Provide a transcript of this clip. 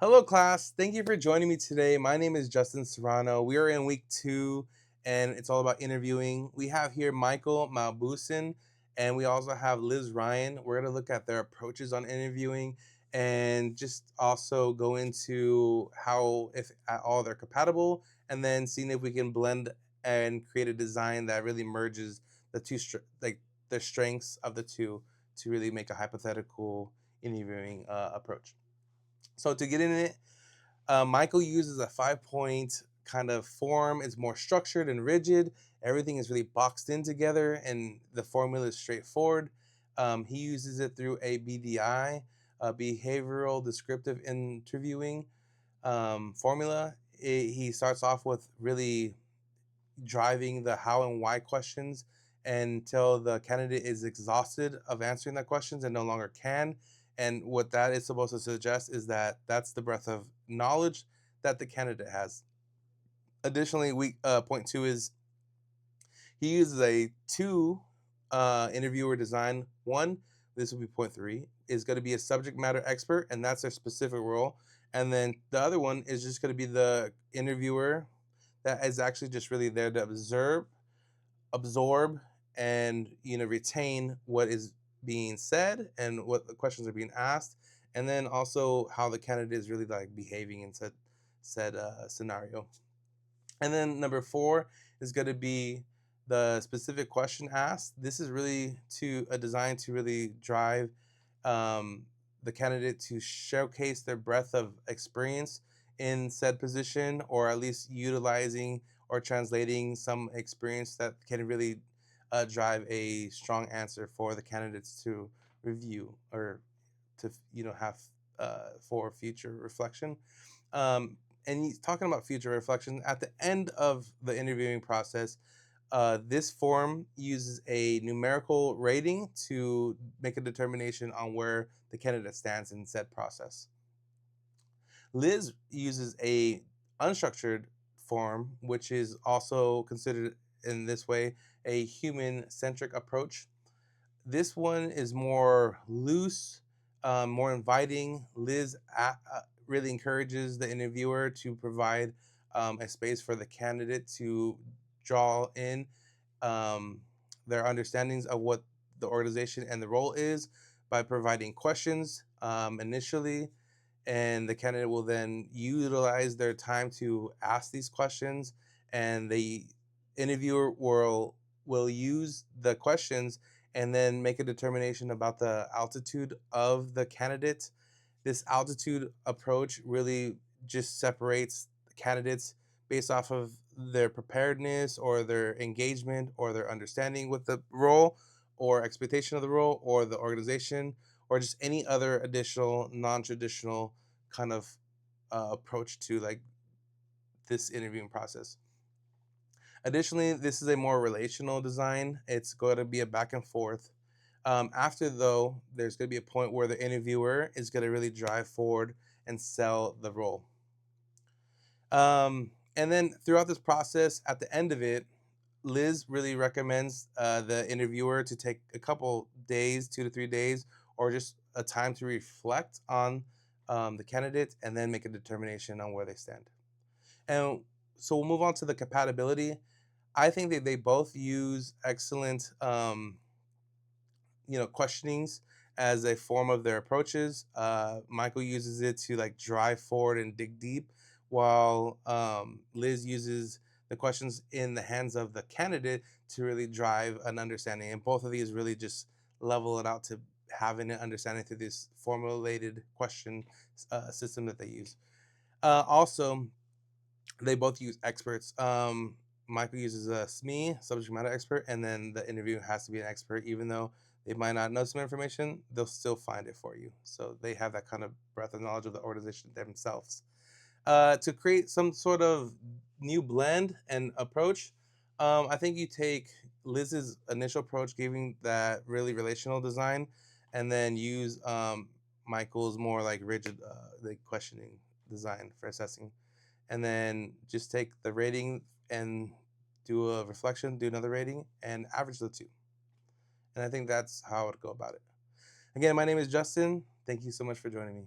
Hello, class. Thank you for joining me today. My name is Justin Serrano. We are in week 2, and it's all about interviewing. We have here Michael Malbusin, and we also have Liz Ryan. We're going to look at their approaches on interviewing and just also go into how, if at all, they're compatible, and then seeing if we can blend and create a design that really merges the like the strengths of the two to really make a hypothetical interviewing approach. So to get in it, Michael uses a 5 point kind of form. It's more structured and rigid. Everything is really boxed in together, and the formula is straightforward. He uses it through a BDI, behavioral descriptive interviewing formula. He starts off with really driving the how and why questions until the candidate is exhausted of answering the questions and no longer can. And what that is supposed to suggest is that that's the breadth of knowledge that the candidate has. Additionally, we point two is he uses a two interviewer design. One, this will be point three, is going to be a subject matter expert, and that's their specific role. And then the other one is just going to be the interviewer that is actually just really there to absorb, and retain what is being said and what the questions are being asked, and then also how the candidate is really like behaving in said scenario. And then number four is going to be the specific question asked. This is really to a design to really drive um, the candidate to showcase their breadth of experience in said position, or at least utilizing or translating some experience that can really drive a strong answer for the candidates to review or to have for future reflection. And he's talking about future reflection at the end of the interviewing process. This form uses a numerical rating to make a determination on where the candidate stands in said process. Liz uses a unstructured form, which is also considered in this way a human-centric approach. This one is more loose, more inviting. Liz really encourages the interviewer to provide a space for the candidate to draw in um, their understandings of what the organization and the role is by providing questions initially, and the candidate will then utilize their time to ask these questions, and the interviewer will use the questions and then make a determination about the altitude of the candidate. This altitude approach really just separates the candidates based off of their preparedness or their engagement or their understanding with the role or expectation of the role or the organization, or just any other additional non-traditional kind of approach to like this interviewing process. Additionally, this is a more relational design. It's going to be a back and forth. After, though, there's going to be a point where the interviewer is going to really drive forward and sell the role. And then throughout this process, at the end of it, Liz really recommends the interviewer to take a couple days, 2 to 3 days, or just a time to reflect on the candidate and then make a determination on where they stand. And so we'll move on to the compatibility. I think that they both use excellent, questionings as a form of their approaches. Michael uses it to like drive forward and dig deep, while Liz uses the questions in the hands of the candidate to really drive an understanding. And both of these really just level it out to having an understanding through this formulated question system that they use. Also, they both use experts. Michael uses a SME, subject matter expert, and then the interview has to be an expert. Even though they might not know some information, they'll still find it for you. So they have that kind of breadth of knowledge of the organization themselves. To create some sort of new blend and approach, I think you take Liz's initial approach, giving that really relational design, and then use Michael's more like rigid, like questioning design for assessing, and then just take the rating and do a reflection, do another rating, and average the two. And I think that's how I would go about it. Again, my name is Justin. Thank you so much for joining me.